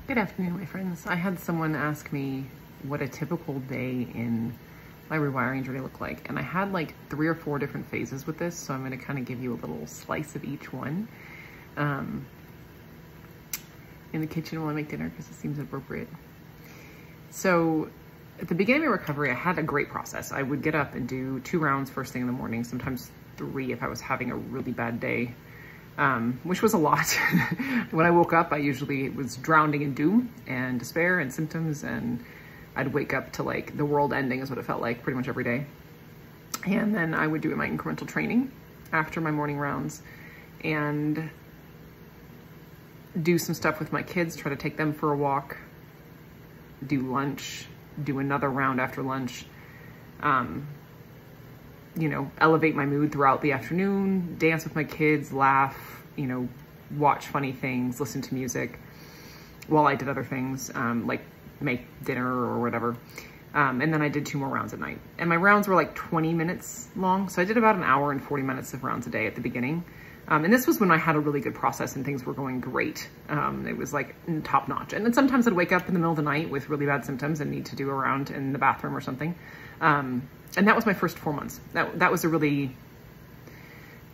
Good afternoon, my friends. I had someone ask me what a typical day in my rewiring journey looked like, and I had like 3 or 4 different phases with this, so I'm going to kind of give you a little slice of each one in the kitchen while I make dinner because it seems appropriate. So at the beginning of my recovery, I had a great process. I would get up and do 2 rounds first thing in the morning, sometimes 3 if I was having a really bad day. Which was a lot. When I woke up, I usually was drowning in doom and despair and symptoms, and I'd wake up to like the world ending is what it felt like pretty much every day. And then I would do my incremental training after my morning rounds and do some stuff with my kids, try to take them for a walk, do lunch, do another round after lunch, you know, elevate my mood throughout the afternoon, dance with my kids, laugh, you know, watch funny things, listen to music while I did other things, like make dinner or whatever. And then I did 2 more rounds at night. And my rounds were like 20 minutes long. So I did about 1 hour and 40 minutes of rounds a day at the beginning. And this was when I had a really good process and things were going great. It was like top notch. And then sometimes I'd wake up in the middle of the night with really bad symptoms and need to do a round in the bathroom or something. And that was my first 4 months. That was a really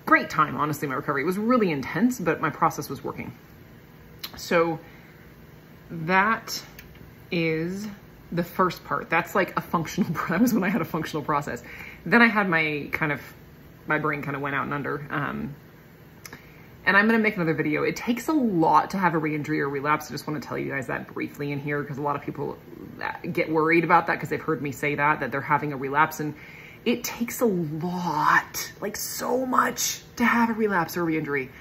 great time, honestly, my recovery. It was really intense, but my process was working. So that is the first part. That's like a functional, that was when I had a functional process. Then I had my brain kind of went out and under. And I'm going to make another video. It takes a lot to have a re-injury or relapse. I just want to tell you guys that briefly in here because a lot of people get worried about that because they've heard me say that they're having a relapse, and it takes a lot, like so much to have a relapse or a re-injury.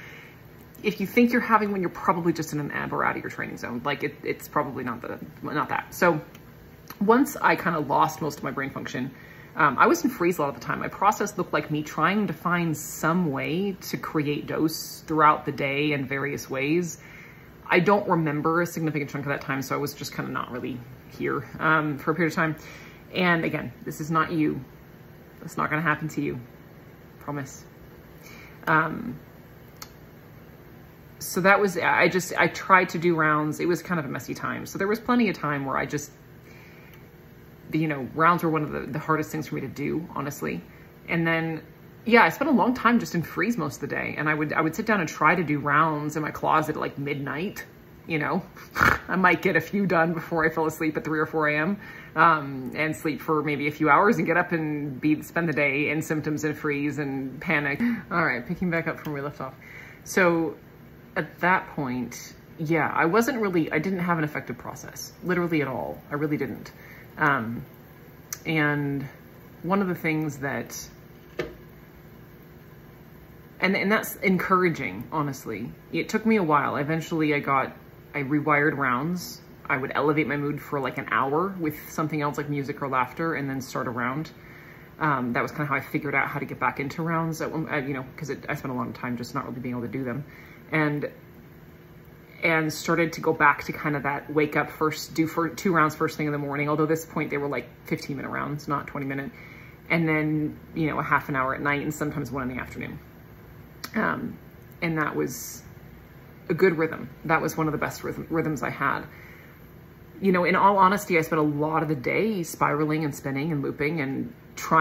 If you think you're having one, you're probably just in an ab or out of your training zone. Like it's probably not that. So once I kind of lost most of my brain function, I was in freeze a lot of the time. My process looked like me trying to find some way to create dose throughout the day in various ways. I don't remember a significant chunk of that time, so I was just kind of not really here for a period of time. And again, this is not you. It's not going to happen to you. Promise. So that was, I tried to do rounds. It was kind of a messy time. So there was plenty of time where I just, you know, rounds were one of the hardest things for me to do, honestly. And then, yeah, I spent a long time just in freeze most of the day. And I would sit down and try to do rounds in my closet at like midnight, you know. I might get a few done before I fell asleep at 3 or 4 a.m. And sleep for maybe a few hours and get up and spend the day in symptoms and freeze and panic. All right, picking back up from where we left off. So at that point, yeah, I didn't have an effective process, literally at all. I really didn't. And one of the things that, and that's encouraging, honestly. It took me a while. Eventually I rewired rounds. I would elevate my mood for like an hour with something else like music or laughter and then start a round. That was kind of how I figured out how to get back into rounds, you know, because I spent a lot of time just not really being able to do them. And started to go back to kind of that wake up first, do 2 rounds first thing in the morning. Although at this point they were like 15-minute rounds, not 20-minute. And then, you know, a half an hour at night and sometimes 1 in the afternoon. And that was a good rhythm. That was one of the best rhythms I had. You know, in all honesty, I spent a lot of the day spiraling and spinning and looping and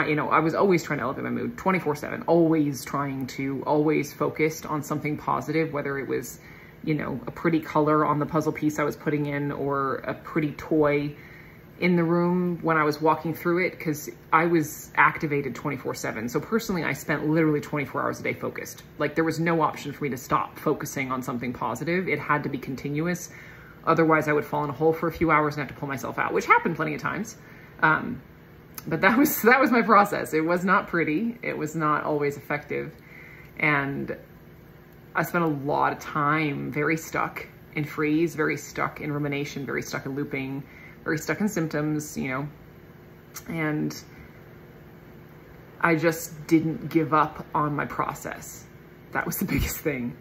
you know, I was always trying to elevate my mood 24/7, always focused on something positive, whether it was, you know, a pretty color on the puzzle piece I was putting in or a pretty toy in the room when I was walking through it, because I was activated 24/7. So personally, I spent literally 24 hours a day focused. Like there was no option for me to stop focusing on something positive. It had to be continuous. Otherwise I would fall in a hole for a few hours and have to pull myself out, which happened plenty of times. But that was my process. It was not pretty. It was not always effective. And I spent a lot of time very stuck in freeze, very stuck in rumination, very stuck in looping, very stuck in symptoms, you know, and I just didn't give up on my process. That was the biggest thing.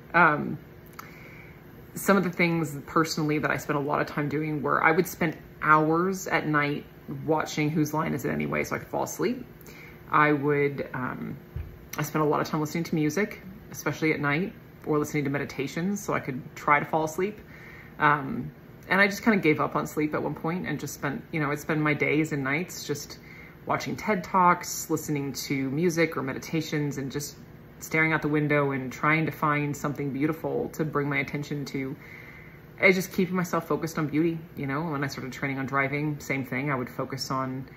Some of the things personally that I spent a lot of time doing were I would spend hours at night watching Whose Line Is It Anyway so I could fall asleep. I spent a lot of time listening to music, especially at night, or listening to meditations so I could try to fall asleep. And I just kind of gave up on sleep at one point and just spent, you know, I'd spend my days and nights just watching TED Talks, listening to music or meditations, and just staring out the window and trying to find something beautiful to bring my attention to. I just keeping myself focused on beauty, you know. When I started training on driving, same thing. I would focus on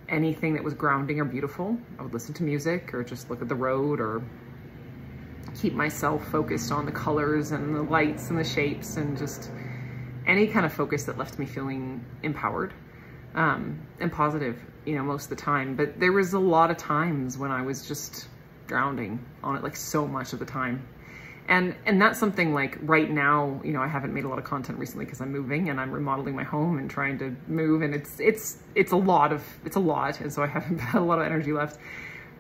anything that was grounding or beautiful. I would listen to music or just look at the road, or keep myself focused on the colors and the lights and the shapes, and just any kind of focus that left me feeling empowered and positive, you know, most of the time. But there was a lot of times when I was just drowning on it, like so much of the time. And that's something like right now, you know, I haven't made a lot of content recently because I'm moving and I'm remodeling my home and trying to move, and it's a lot. And so I haven't had a lot of energy left.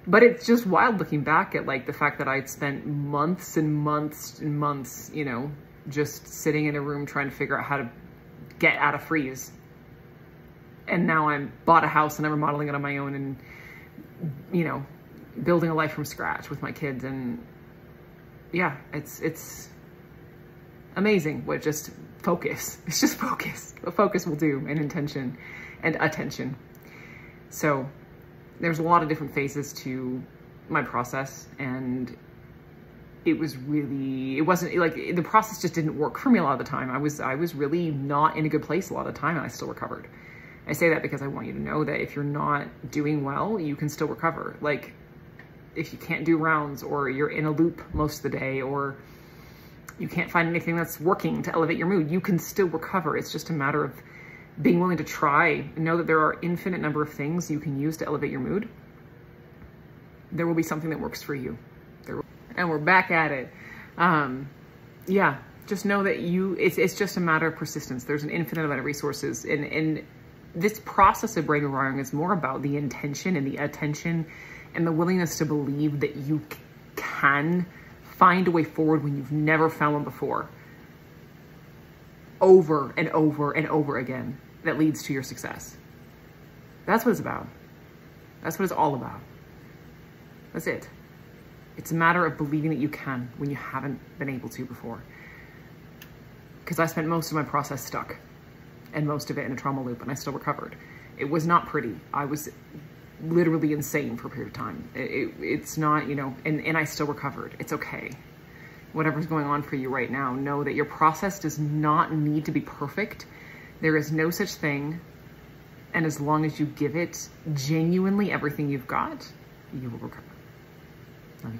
But it's just wild looking back at like the fact that I'd spent months and months and months, you know, just sitting in a room trying to figure out how to get out of freeze. And now I'm bought a house and I'm remodeling it on my own, and, you know, building a life from scratch with my kids. And yeah, it's amazing what just focus. It's just focus. What focus will do, and intention and attention. So there's a lot of different phases to my process, and it wasn't like the process just didn't work for me a lot of the time. I was really not in a good place a lot of the time, and I still recovered. I say that because I want you to know that if you're not doing well, you can still recover. Like if you can't do rounds, or you're in a loop most of the day, or you can't find anything that's working to elevate your mood, you can still recover. It's just a matter of being willing to try and know that there are infinite number of things you can use to elevate your mood. There will be something that works for you. And we're back at it. Yeah, just know that it's just a matter of persistence. There's an infinite amount of resources. And this process of brain rewiring is more about the intention and the attention and the willingness to believe that you can find a way forward when you've never found one before. Over and over and over again, that leads to your success. That's what it's about. That's what it's all about. That's it. It's a matter of believing that you can when you haven't been able to before. Because I spent most of my process stuck, and most of it in a trauma loop, and I still recovered. It was not pretty. I was literally insane for a period of time. It's not, you know, and I still recovered. It's okay. Whatever's going on for you right now, know that your process does not need to be perfect. There is no such thing. And as long as you give it genuinely everything you've got, you will recover. Love you.